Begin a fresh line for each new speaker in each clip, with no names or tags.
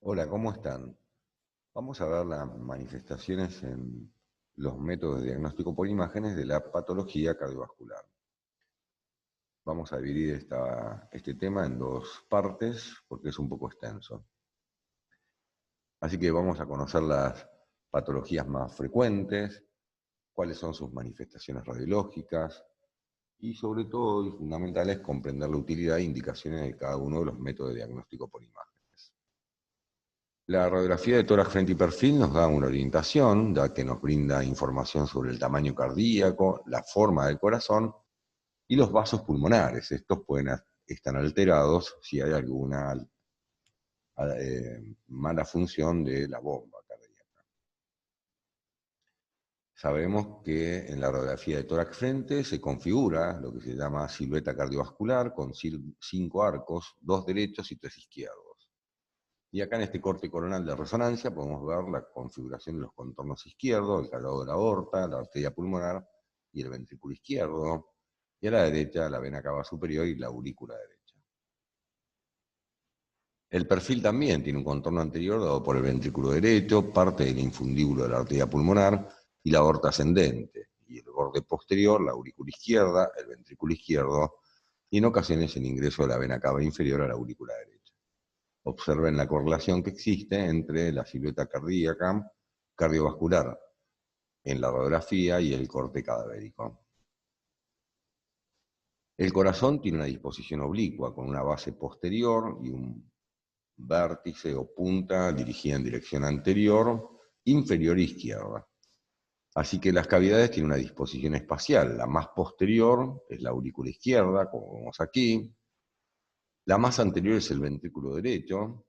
Hola, ¿cómo están? Vamos a ver las manifestaciones en los métodos de diagnóstico por imágenes de la patología cardiovascular. Vamos a dividir este tema en dos partes porque es un poco extenso. Así que vamos a conocer las patologías más frecuentes, cuáles son sus manifestaciones radiológicas y sobre todo, y fundamental, es comprender la utilidad e indicaciones de cada uno de los métodos de diagnóstico por imágenes. La radiografía de tórax, frente y perfil nos da una orientación, ya que nos brinda información sobre el tamaño cardíaco, la forma del corazón y los vasos pulmonares. Estos pueden estar alterados si hay alguna mala función de la bomba cardíaca. Sabemos que en la radiografía de tórax frente se configura lo que se llama silueta cardiovascular con 5 arcos, 2 derechos y 3 izquierdos. Y acá en este corte coronal de resonancia podemos ver la configuración de los contornos izquierdos, el calado de la aorta, la arteria pulmonar y el ventrículo izquierdo. Y a la derecha la vena cava superior y la aurícula derecha. El perfil también tiene un contorno anterior dado por el ventrículo derecho, parte del infundíbulo de la arteria pulmonar y la aorta ascendente. Y el borde posterior, la aurícula izquierda, el ventrículo izquierdo y en ocasiones el ingreso de la vena cava inferior a la aurícula derecha. Observen la correlación que existe entre la silueta cardíaca, cardiovascular en la radiografía y el corte cadavérico. El corazón tiene una disposición oblicua, con una base posterior y un vértice o punta dirigida en dirección anterior, inferior e izquierda. Así que las cavidades tienen una disposición espacial. La más posterior es la aurícula izquierda, como vemos aquí. La más anterior es el ventrículo derecho.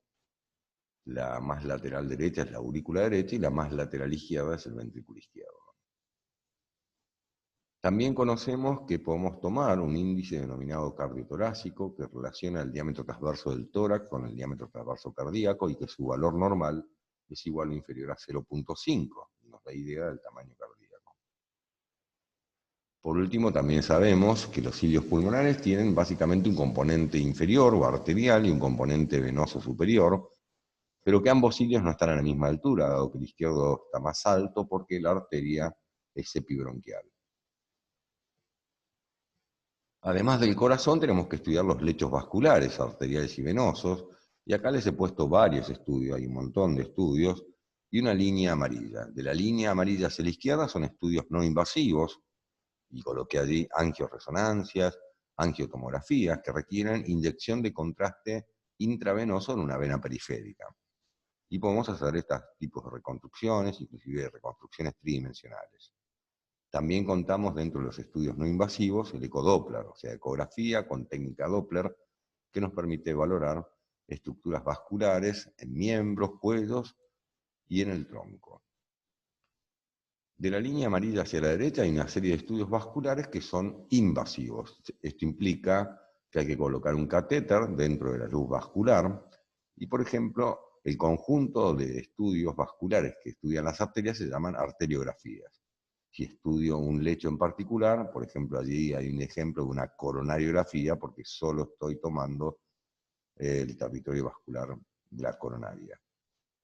La más lateral derecha es la aurícula derecha y la más lateral izquierda es el ventrículo izquierdo. También conocemos que podemos tomar un índice denominado cardiotorácico que relaciona el diámetro transverso del tórax con el diámetro transverso cardíaco y que su valor normal es igual o inferior a 0,5. Nos da idea del tamaño cardíaco. Por último, también sabemos que los cilios pulmonares tienen básicamente un componente inferior o arterial y un componente venoso superior, pero que ambos cilios no están a la misma altura, dado que el izquierdo está más alto porque la arteria es epibronquial. Además del corazón, tenemos que estudiar los lechos vasculares, arteriales y venosos, y acá les he puesto varios estudios, hay un montón de estudios, y una línea amarilla. De la línea amarilla hacia la izquierda son estudios no invasivos, y coloqué allí angioresonancias, angiotomografías, que requieren inyección de contraste intravenoso en una vena periférica. Y podemos hacer estos tipos de reconstrucciones, inclusive reconstrucciones tridimensionales. También contamos dentro de los estudios no invasivos el ecodoppler, o sea, ecografía con técnica Doppler, que nos permite valorar estructuras vasculares en miembros, cuellos y en el tronco. De la línea amarilla hacia la derecha hay una serie de estudios vasculares que son invasivos. Esto implica que hay que colocar un catéter dentro de la luz vascular y, por ejemplo, el conjunto de estudios vasculares que estudian las arterias se llaman arteriografías. Si estudio un lecho en particular, por ejemplo, allí hay un ejemplo de una coronariografía porque solo estoy tomando el territorio vascular de la coronaria.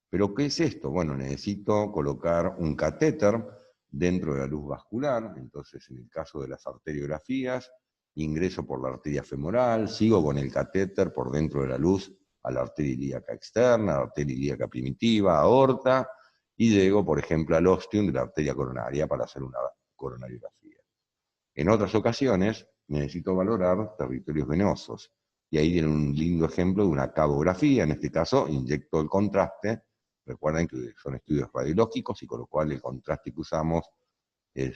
¿Pero qué es esto? Bueno, necesito colocar un catéter dentro de la luz vascular, entonces en el caso de las arteriografías, ingreso por la arteria femoral, sigo con el catéter por dentro de la luz a la arteria ilíaca externa, a la arteria ilíaca primitiva, aorta, y llego, por ejemplo, al ostium de la arteria coronaria para hacer una coronariografía. En otras ocasiones necesito valorar territorios venosos, y ahí tienen un lindo ejemplo de una cabografía, en este caso inyecto el contraste. Recuerden que son estudios radiológicos y con lo cual el contraste que usamos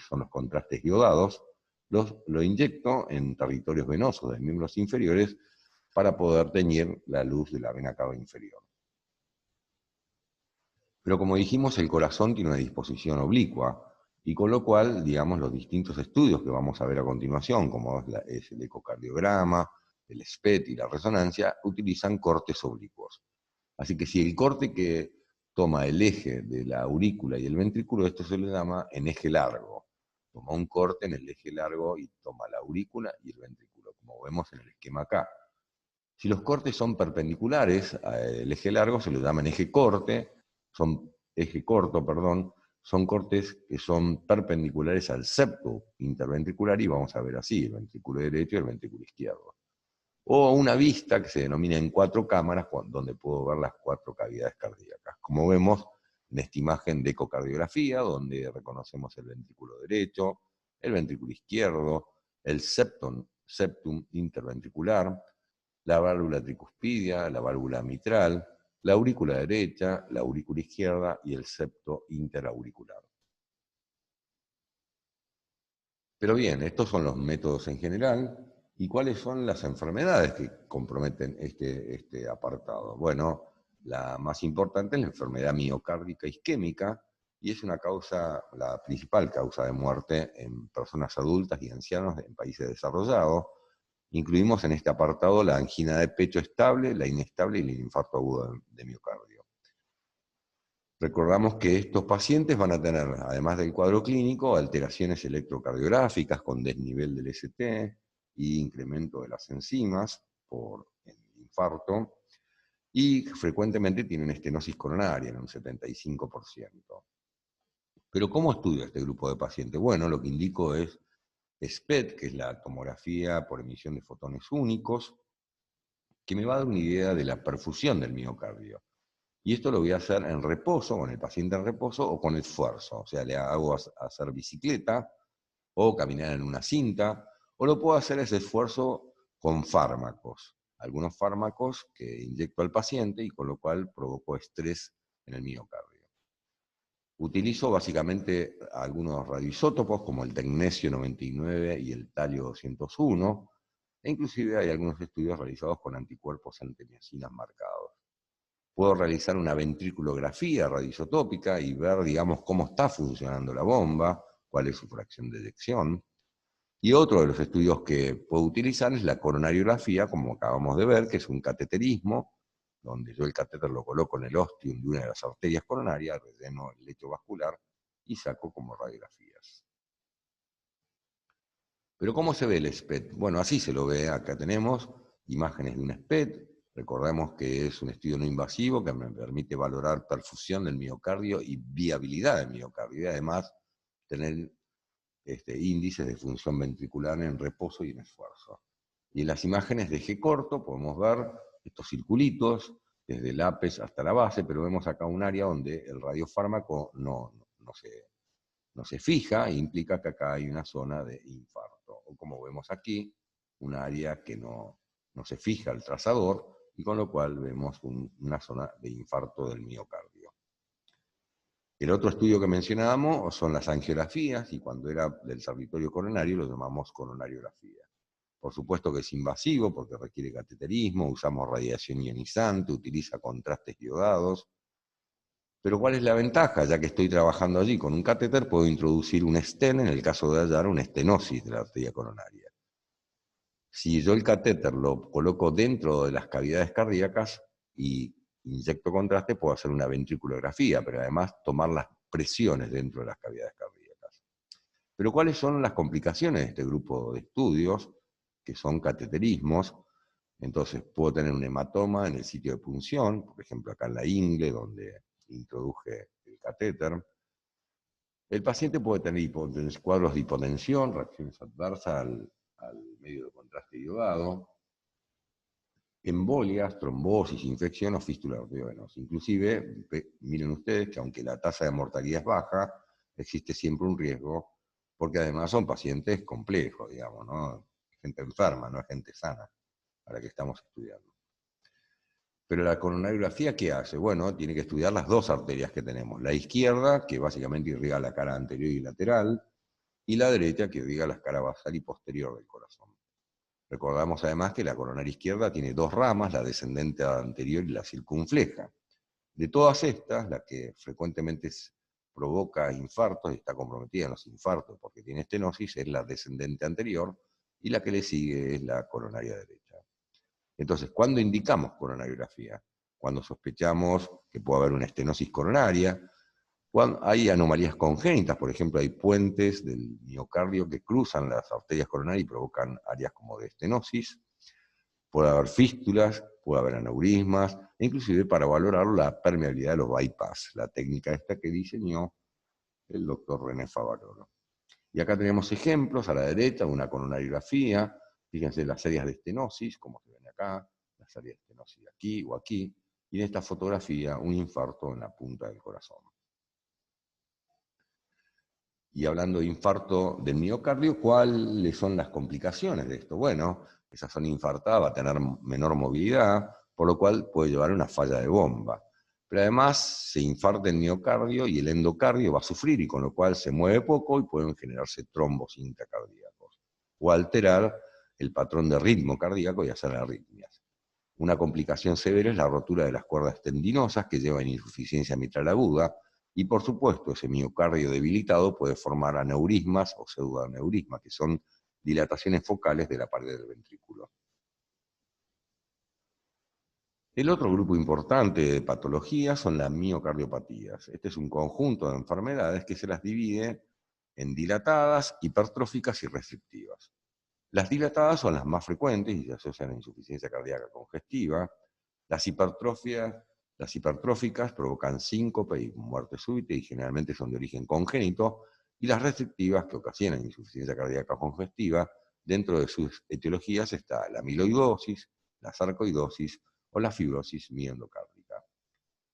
son los contrastes iodados. Lo inyecto en territorios venosos de miembros inferiores para poder teñir la luz de la vena cava inferior. Pero como dijimos, el corazón tiene una disposición oblicua, y con lo cual, digamos, los distintos estudios que vamos a ver a continuación, como es el ecocardiograma, el SPECT y la resonancia, utilizan cortes oblicuos. Así que si el corte que toma el eje de la aurícula y el ventrículo, esto se le llama en eje largo. Toma un corte en el eje largo y toma la aurícula y el ventrículo, como vemos en el esquema acá. Si los cortes son perpendiculares al eje largo, se lo llaman eje corto, perdón, son cortes que son perpendiculares al septo interventricular, y vamos a ver así, el ventrículo derecho y el ventrículo izquierdo. O una vista que se denomina en 4 cámaras, donde puedo ver las 4 cavidades cardíacas. Como vemos en esta imagen de ecocardiografía, donde reconocemos el ventrículo derecho, el ventrículo izquierdo, el septum interventricular, la válvula tricuspidia, la válvula mitral, la aurícula derecha, la aurícula izquierda y el septo interauricular. Pero bien, estos son los métodos en general. ¿Y cuáles son las enfermedades que comprometen este apartado? Bueno, la más importante es la enfermedad miocárdica isquémica, y es la principal causa de muerte en personas adultas y ancianos en países desarrollados. Incluimos en este apartado la angina de pecho estable, la inestable y el infarto agudo de miocardio. Recordamos que estos pacientes van a tener, además del cuadro clínico, alteraciones electrocardiográficas con desnivel del ST y incremento de las enzimas por el infarto, y frecuentemente tienen estenosis coronaria en un 75%. Pero ¿cómo estudio este grupo de pacientes? Bueno, lo que indico es SPECT, que es la tomografía por emisión de fotones únicos, que me va a dar una idea de la perfusión del miocardio. Y esto lo voy a hacer en reposo, con el paciente en reposo, o con esfuerzo. O sea, le hago hacer bicicleta, o caminar en una cinta, o lo puedo hacer ese esfuerzo con fármacos. Algunos fármacos que inyecto al paciente y con lo cual provoco estrés en el miocardio. Utilizo básicamente algunos radioisótopos como el tecnesio 99 y el talio 201, e inclusive hay algunos estudios realizados con anticuerpos antimiocinas marcados. Puedo realizar una ventriculografía radioisotópica y ver, digamos, cómo está funcionando la bomba, cuál es su fracción de eyección. Y otro de los estudios que puedo utilizar es la coronariografía, como acabamos de ver, que es un cateterismo, donde yo el catéter lo coloco en el ostium de una de las arterias coronarias, relleno el lecho vascular y saco como radiografías. Pero ¿cómo se ve el SPECT? Bueno, así se lo ve. Acá tenemos imágenes de un SPECT. Recordemos que es un estudio no invasivo que me permite valorar perfusión del miocardio y viabilidad del miocardio, y además tener índices de función ventricular en reposo y en esfuerzo. Y en las imágenes de eje corto podemos ver estos circulitos, desde el ápice hasta la base, pero vemos acá un área donde el radiofármaco no se fija, e implica que acá hay una zona de infarto. O como vemos aquí, un área que no se fija el trazador, y con lo cual vemos una zona de infarto del miocardio. El otro estudio que mencionábamos son las angiografías, y cuando era del territorio coronario lo llamamos coronariografía. Por supuesto que es invasivo porque requiere cateterismo, usamos radiación ionizante, utiliza contrastes iodados. Pero ¿cuál es la ventaja? Ya que estoy trabajando allí con un catéter, puedo introducir un stent en el caso de hallar una estenosis de la arteria coronaria. Si yo el catéter lo coloco dentro de las cavidades cardíacas y inyecto contraste, puedo hacer una ventriculografía, pero además tomar las presiones dentro de las cavidades cardíacas. Pero ¿cuáles son las complicaciones de este grupo de estudios, que son cateterismos? Entonces puedo tener un hematoma en el sitio de punción, por ejemplo acá en la ingle, donde introduje el catéter. El paciente puede tener cuadros de hipotensión, reacciones adversas al medio de contraste iodado, embolias, trombosis, infección o fístula arteriovenosa. Inclusive, miren ustedes que aunque la tasa de mortalidad es baja, existe siempre un riesgo, porque además son pacientes complejos, digamos, ¿no? Gente enferma, no es gente sana, a la que estamos estudiando. Pero la coronariografía, ¿qué hace? Bueno, tiene que estudiar las dos arterias que tenemos. La izquierda, que básicamente irriga la cara anterior y lateral, y la derecha, que irriga la cara basal y posterior del corazón. Recordamos además que la coronaria izquierda tiene dos ramas, la descendente anterior y la circunfleja. De todas estas, la que frecuentemente provoca infartos y está comprometida en los infartos porque tiene estenosis es la descendente anterior, y la que le sigue es la coronaria derecha. Entonces, ¿cuándo indicamos coronariografía? Cuando sospechamos que puede haber una estenosis coronaria, cuando hay anomalías congénitas, por ejemplo, hay puentes del miocardio que cruzan las arterias coronarias y provocan áreas como de estenosis, Puede haber fístulas, puede haber aneurismas, e inclusive para valorar la permeabilidad de los bypass, la técnica esta que diseñó el doctor René Favaloro. Y acá tenemos ejemplos a la derecha, una coronariografía, fíjense las áreas de estenosis, como se ven acá, las áreas de estenosis aquí o aquí, y en esta fotografía un infarto en la punta del corazón. Y hablando de infarto del miocardio, ¿cuáles son las complicaciones de esto? Bueno, esa zona infartada va a tener menor movilidad, por lo cual puede llevar a una falla de bomba. Pero además se infarta el miocardio y el endocardio va a sufrir, y con lo cual se mueve poco y pueden generarse trombos intracardíacos, o alterar el patrón de ritmo cardíaco y hacer arritmias. Una complicación severa es la rotura de las cuerdas tendinosas que lleva a insuficiencia mitral aguda, y por supuesto ese miocardio debilitado puede formar aneurismas o pseudoaneurismas, que son dilataciones focales de la pared del ventrículo. El otro grupo importante de patologías son las miocardiopatías. Este es un conjunto de enfermedades que se las divide en dilatadas, hipertróficas y restrictivas. Las dilatadas son las más frecuentes y se asocian a insuficiencia cardíaca congestiva. Las hipertróficas provocan síncope y muerte súbita y generalmente son de origen congénito, y las restrictivas, que ocasionan insuficiencia cardíaca congestiva, dentro de sus etiologías está la amiloidosis, la sarcoidosis o la fibrosis miendocárdica.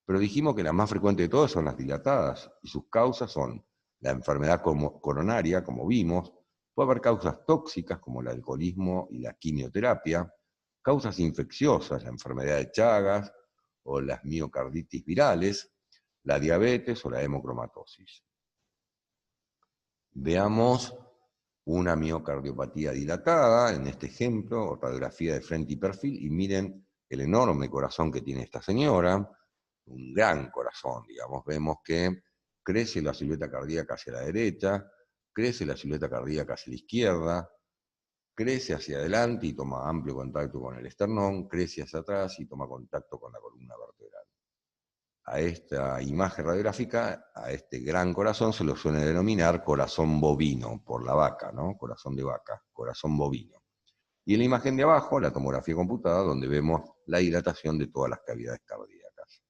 Pero dijimos que la más frecuente de todas son las dilatadas, y sus causas son la enfermedad coronaria, como vimos. Puede haber causas tóxicas, como el alcoholismo y la quimioterapia, causas infecciosas, la enfermedad de Chagas o las miocarditis virales, la diabetes o la hemocromatosis. Veamos una miocardiopatía dilatada, en este ejemplo, radiografía de frente y perfil, y miren el enorme corazón que tiene esta señora, un gran corazón, digamos. Vemos que crece la silueta cardíaca hacia la derecha, crece la silueta cardíaca hacia la izquierda, crece hacia adelante y toma amplio contacto con el esternón, crece hacia atrás y toma contacto con la columna vertebral. A esta imagen radiográfica, a este gran corazón, se lo suele denominar corazón bovino, por la vaca, ¿no? Corazón de vaca, corazón bovino. Y en la imagen de abajo, la tomografía computada, donde vemos la dilatación de todas las cavidades cardíacas.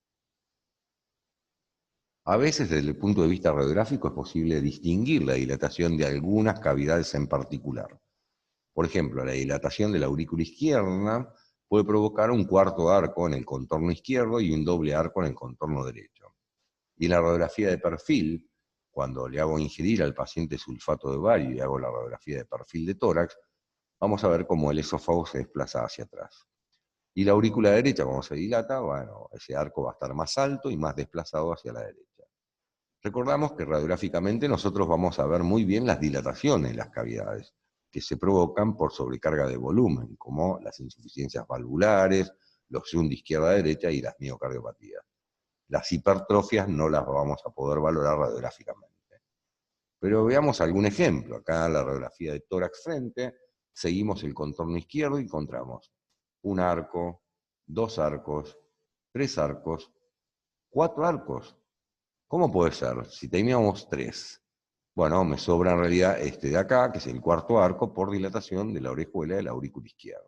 A veces, desde el punto de vista radiográfico, es posible distinguir la dilatación de algunas cavidades en particular. Por ejemplo, la dilatación de la aurícula izquierda puede provocar un cuarto arco en el contorno izquierdo y un doble arco en el contorno derecho. Y en la radiografía de perfil, cuando le hago ingerir al paciente sulfato de bario y hago la radiografía de perfil de tórax, vamos a ver cómo el esófago se desplaza hacia atrás. Y la aurícula derecha, cuando se dilata, bueno, ese arco va a estar más alto y más desplazado hacia la derecha. Recordamos que radiográficamente nosotros vamos a ver muy bien las dilataciones de las cavidades, que se provocan por sobrecarga de volumen, como las insuficiencias valvulares, los shunt de izquierda a derecha y las miocardiopatías. Las hipertrofias no las vamos a poder valorar radiográficamente. Pero veamos algún ejemplo. Acá en la radiografía de tórax frente, seguimos el contorno izquierdo y encontramos un arco, dos arcos, tres arcos, cuatro arcos. ¿Cómo puede ser? Si teníamos tres. Bueno, me sobra en realidad este de acá, que es el cuarto arco, por dilatación de la orejuela de la aurícula izquierda.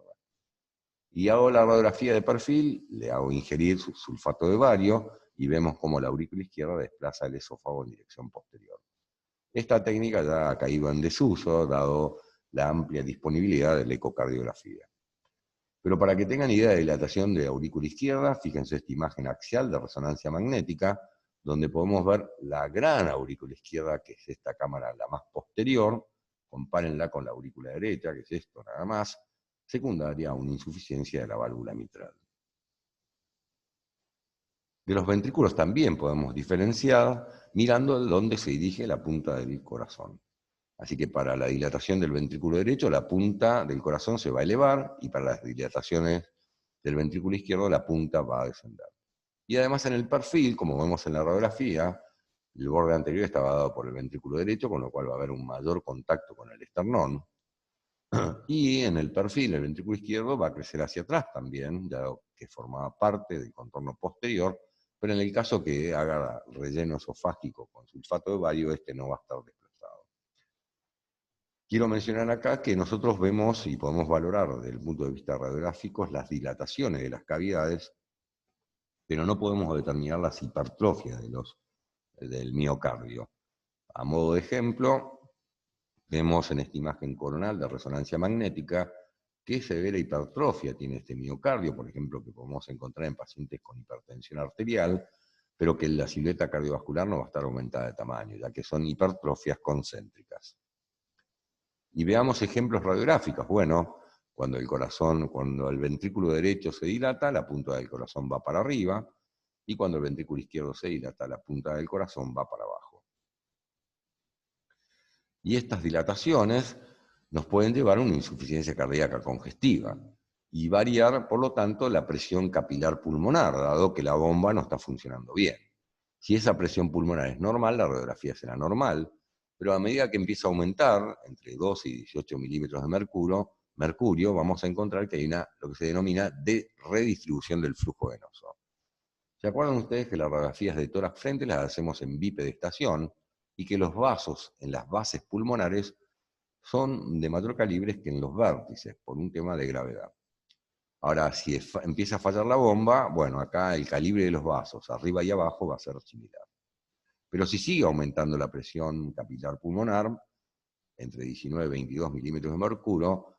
Y hago la radiografía de perfil, le hago ingerir sulfato de bario, y vemos cómo la aurícula izquierda desplaza el esófago en dirección posterior. Esta técnica ya ha caído en desuso, dado la amplia disponibilidad de la ecocardiografía. Pero para que tengan idea de dilatación de aurícula izquierda, fíjense esta imagen axial de resonancia magnética, donde podemos ver la gran aurícula izquierda, que es esta cámara la más posterior. Compárenla con la aurícula derecha, que es esto nada más, secundaria a una insuficiencia de la válvula mitral. De los ventrículos también podemos diferenciar mirando dónde se dirige la punta del corazón. Así que para la dilatación del ventrículo derecho, la punta del corazón se va a elevar, y para las dilataciones del ventrículo izquierdo, la punta va a descender. Y además en el perfil, como vemos en la radiografía, el borde anterior estaba dado por el ventrículo derecho, con lo cual va a haber un mayor contacto con el esternón. Y en el perfil, el ventrículo izquierdo va a crecer hacia atrás también, dado que formaba parte del contorno posterior, pero en el caso que haga relleno esofágico con sulfato de bario, este no va a estar desplazado. Quiero mencionar acá que nosotros vemos y podemos valorar desde el punto de vista radiográfico las dilataciones de las cavidades, pero no podemos determinar las hipertrofias del miocardio. A modo de ejemplo, vemos en esta imagen coronal de resonancia magnética qué severa hipertrofia tiene este miocardio, por ejemplo, que podemos encontrar en pacientes con hipertensión arterial, pero que la silueta cardiovascular no va a estar aumentada de tamaño, ya que son hipertrofias concéntricas. Y veamos ejemplos radiográficos. Bueno, cuando el ventrículo derecho se dilata, la punta del corazón va para arriba, y cuando el ventrículo izquierdo se dilata, la punta del corazón va para abajo. Y estas dilataciones nos pueden llevar a una insuficiencia cardíaca congestiva y variar, por lo tanto, la presión capilar pulmonar, dado que la bomba no está funcionando bien. Si esa presión pulmonar es normal, la radiografía será normal, pero a medida que empieza a aumentar, entre 12 y 18 milímetros de mercurio, vamos a encontrar que hay lo que se denomina redistribución del flujo venoso. ¿Se acuerdan ustedes que las radiografías de tórax frente las hacemos en bipedestación y que los vasos en las bases pulmonares son de mayor calibre que en los vértices, por un tema de gravedad? Ahora, si empieza a fallar la bomba, bueno, acá el calibre de los vasos, arriba y abajo, va a ser similar. Pero si sigue aumentando la presión capilar pulmonar, entre 19 y 22 milímetros de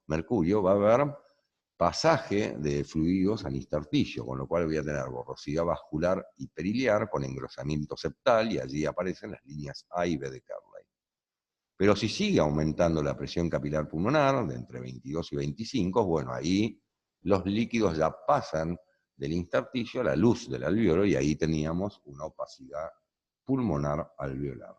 mercurio, va a haber pasaje de fluidos al intersticio, con lo cual voy a tener borrosidad vascular y periliar con engrosamiento septal, y allí aparecen las líneas A y B de Kerley. Pero si sigue aumentando la presión capilar pulmonar, de entre 22 y 25, bueno, ahí los líquidos ya pasan del intersticio a la luz del alveolo, y ahí teníamos una opacidad pulmonar alveolar.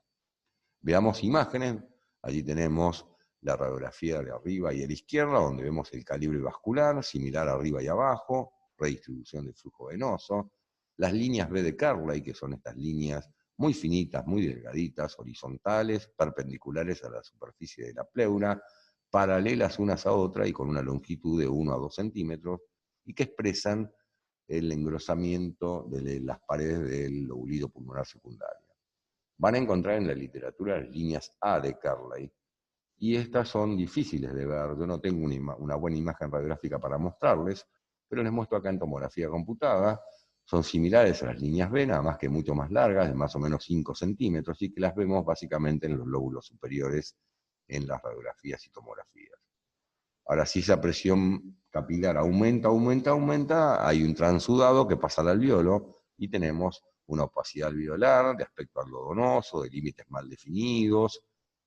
Veamos imágenes. Allí tenemos la radiografía de arriba y de la izquierda, donde vemos el calibre vascular, similar arriba y abajo, redistribución del flujo venoso, las líneas B de Kerley, que son estas líneas muy finitas, muy delgaditas, horizontales, perpendiculares a la superficie de la pleura, paralelas unas a otras y con una longitud de 1 a 2 centímetros, y que expresan el engrosamiento de las paredes del lobulito pulmonar secundario. Van a encontrar en la literatura las líneas A de Kerley, y estas son difíciles de ver. Yo no tengo una buena imagen radiográfica para mostrarles, pero les muestro acá en tomografía computada. Son similares a las líneas B, nada más que mucho más largas, de más o menos 5 centímetros, y que las vemos básicamente en los lóbulos superiores en las radiografías y tomografías. Ahora, si esa presión capilar aumenta, hay un transudado que pasa al alveolo y tenemos una opacidad alveolar de aspecto algodonoso, de límites mal definidos,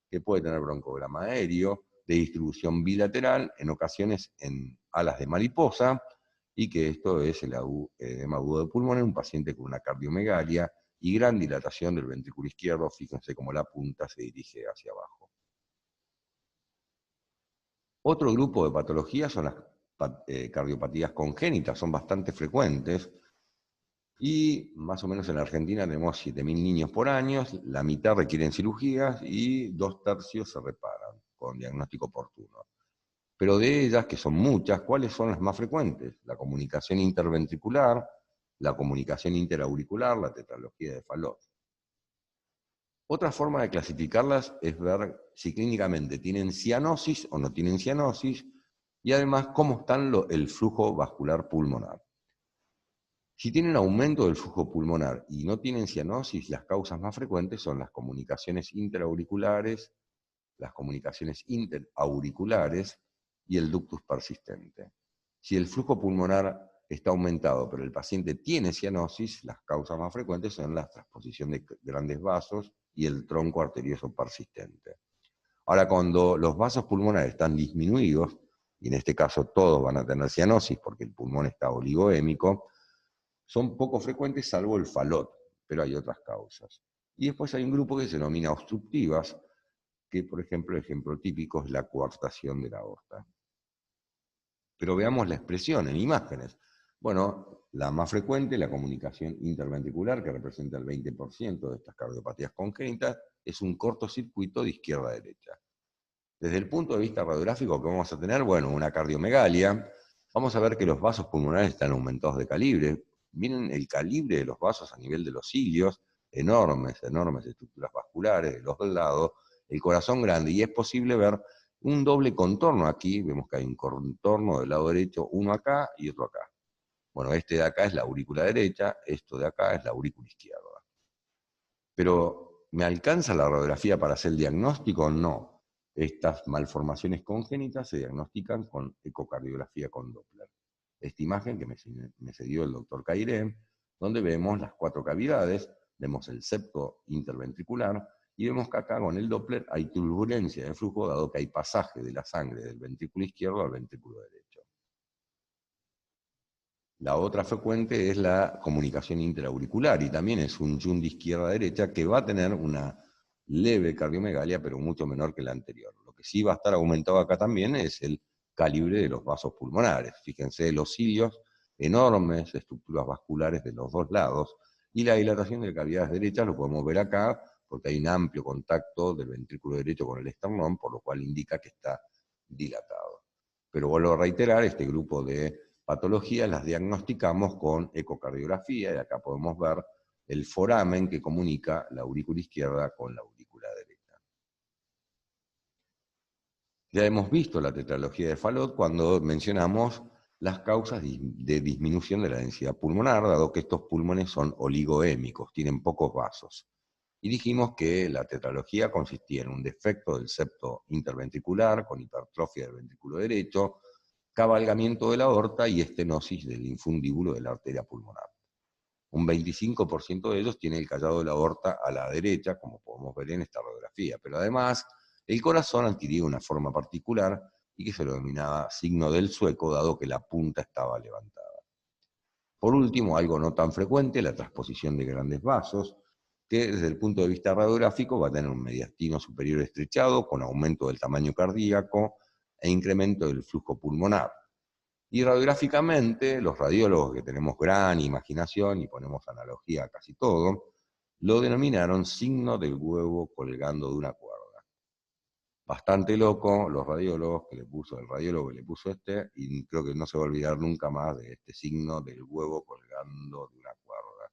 que puede tener broncograma aéreo, de distribución bilateral, en ocasiones en alas de mariposa, y que esto es el edema agudo de pulmón en un paciente con una cardiomegalia y gran dilatación del ventrículo izquierdo. Fíjense cómo la punta se dirige hacia abajo. Otro grupo de patologías son las cardiopatías congénitas, son bastante frecuentes, y más o menos en la Argentina tenemos 7.000 niños por año, la mitad requieren cirugías y 2/3 se reparan con diagnóstico oportuno. Pero de ellas, que son muchas, ¿cuáles son las más frecuentes? La comunicación interventricular, la comunicación interauricular, la tetralogía de Fallot. Otra forma de clasificarlas es ver si clínicamente tienen cianosis o no tienen cianosis, y además cómo está el flujo vascular pulmonar. Si tienen aumento del flujo pulmonar y no tienen cianosis, las causas más frecuentes son las comunicaciones interauriculares, las comunicaciones interauriculares y el ductus persistente. Si el flujo pulmonar está aumentado, pero el paciente tiene cianosis, las causas más frecuentes son la transposición de grandes vasos y el tronco arterioso persistente. Ahora, cuando los vasos pulmonares están disminuidos, y en este caso todos van a tener cianosis porque el pulmón está oligoémico, son poco frecuentes salvo el Fallot, pero hay otras causas. Y después hay un grupo que se denomina obstructivas, que por ejemplo, el ejemplo típico es la coartación de la aorta. Pero veamos la expresión en imágenes. Bueno, la más frecuente, la comunicación interventricular, que representa el 20% de estas cardiopatías congénitas, es un cortocircuito de izquierda a derecha. Desde el punto de vista radiográfico, ¿qué vamos a tener? Bueno, una cardiomegalia. Vamos a ver que los vasos pulmonares están aumentados de calibre. Miren el calibre de los vasos a nivel de los cilios, enormes estructuras vasculares de los dos lados, el corazón grande, y es posible ver un doble contorno aquí, vemos que hay un contorno del lado derecho, uno acá y otro acá. Bueno, este de acá es la aurícula derecha, esto de acá es la aurícula izquierda. Pero, ¿me alcanza la radiografía para hacer el diagnóstico? No. Estas malformaciones congénitas se diagnostican con ecocardiografía con Doppler. Esta imagen que me cedió el doctor Cairé, donde vemos las 4 cavidades, vemos el septo interventricular, y vemos que acá con el Doppler hay turbulencia de flujo, dado que hay pasaje de la sangre del ventrículo izquierdo al ventrículo derecho. La otra frecuente es la comunicación interauricular, y también es un shunt de izquierda a derecha que va a tener una leve cardiomegalia, pero mucho menor que la anterior. Lo que sí va a estar aumentado acá también es el calibre de los vasos pulmonares. Fíjense, los cilios, enormes estructuras vasculares de los dos lados, y la dilatación de cavidades derechas lo podemos ver acá, porque hay un amplio contacto del ventrículo derecho con el esternón, por lo cual indica que está dilatado. Pero vuelvo a reiterar, este grupo de patologías las diagnosticamos con ecocardiografía, y acá podemos ver el foramen que comunica la aurícula izquierda con la aurícula derecha. Ya hemos visto la tetralogía de Fallot cuando mencionamos las causas de disminución de la densidad pulmonar, dado que estos pulmones son oligoémicos, tienen pocos vasos. Y dijimos que la tetralogía consistía en un defecto del septo interventricular con hipertrofia del ventrículo derecho, cabalgamiento de la aorta y estenosis del infundíbulo de la arteria pulmonar. Un 25% de ellos tiene el callado de la aorta a la derecha, como podemos ver en esta radiografía, pero además el corazón adquiría una forma particular y que se lo denominaba signo del sueco, dado que la punta estaba levantada. Por último, algo no tan frecuente, la transposición de grandes vasos, que desde el punto de vista radiográfico va a tener un mediastino superior estrechado con aumento del tamaño cardíaco e incremento del flujo pulmonar. Y radiográficamente, los radiólogos que tenemos gran imaginación y ponemos analogía a casi todo, lo denominaron signo del huevo colgando de una cuerda. Bastante loco los radiólogos que le puso, el radiólogo que le puso este, y creo que no se va a olvidar nunca más de este signo del huevo colgando de una cuerda.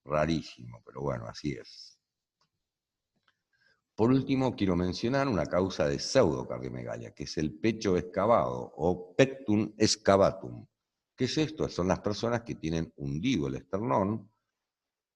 Rarísimo, pero bueno, así es. Por último, quiero mencionar una causa de pseudocardiomegalia, que es el pecho excavado o pectum excavatum. ¿Qué es esto? Son las personas que tienen hundido el esternón,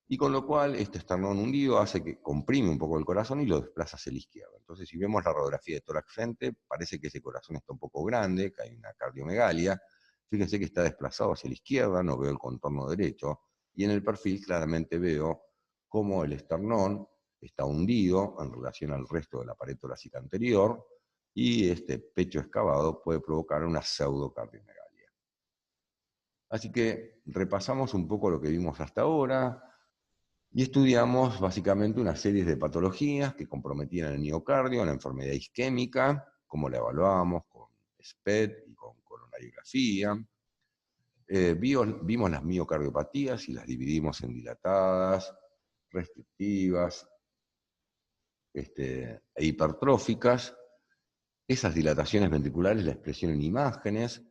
y con lo cual este esternón hundido hace que comprime un poco el corazón y lo desplaza hacia la izquierda. Entonces, si vemos la radiografía de tórax frente, parece que ese corazón está un poco grande, que hay una cardiomegalia. Fíjense que está desplazado hacia la izquierda, no veo el contorno derecho, y en el perfil claramente veo cómo el esternón está hundido en relación al resto de la pared torácica anterior, y este pecho excavado puede provocar una pseudocardiomegalia. Así que repasamos un poco lo que vimos hasta ahora, y estudiamos básicamente una serie de patologías que comprometían el miocardio, la enfermedad isquémica, como la evaluábamos con SPECT y con coronariografía. Vimos las miocardiopatías y las dividimos en dilatadas, restrictivas e hipertróficas. Esas dilataciones ventriculares la expresión en imágenes,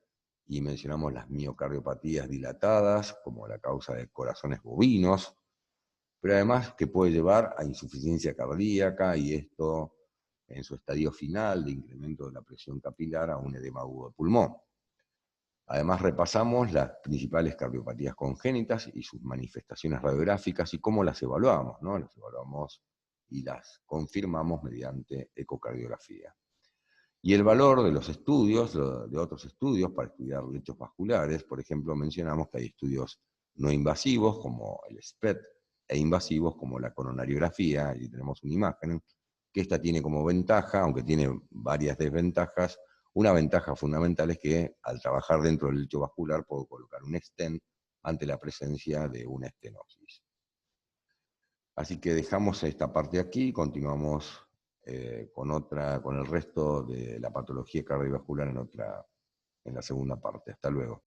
y mencionamos las miocardiopatías dilatadas como la causa de corazones bovinos, pero además que puede llevar a insuficiencia cardíaca, y esto en su estadio final de incremento de la presión capilar a un edema agudo de pulmón. Además repasamos las principales cardiopatías congénitas y sus manifestaciones radiográficas y cómo las evaluamos, ¿no? Las evaluamos y las confirmamos mediante ecocardiografía. Y el valor de los estudios, de otros estudios para estudiar lechos vasculares, por ejemplo, mencionamos que hay estudios no invasivos como el SPECT, e invasivos como la coronariografía, y tenemos una imagen, que esta tiene como ventaja, aunque tiene varias desventajas. Una ventaja fundamental es que al trabajar dentro del lecho vascular puedo colocar un stent ante la presencia de una estenosis. Así que dejamos esta parte aquí y continuamos con el resto de la patología cardiovascular en la segunda parte. Hasta luego.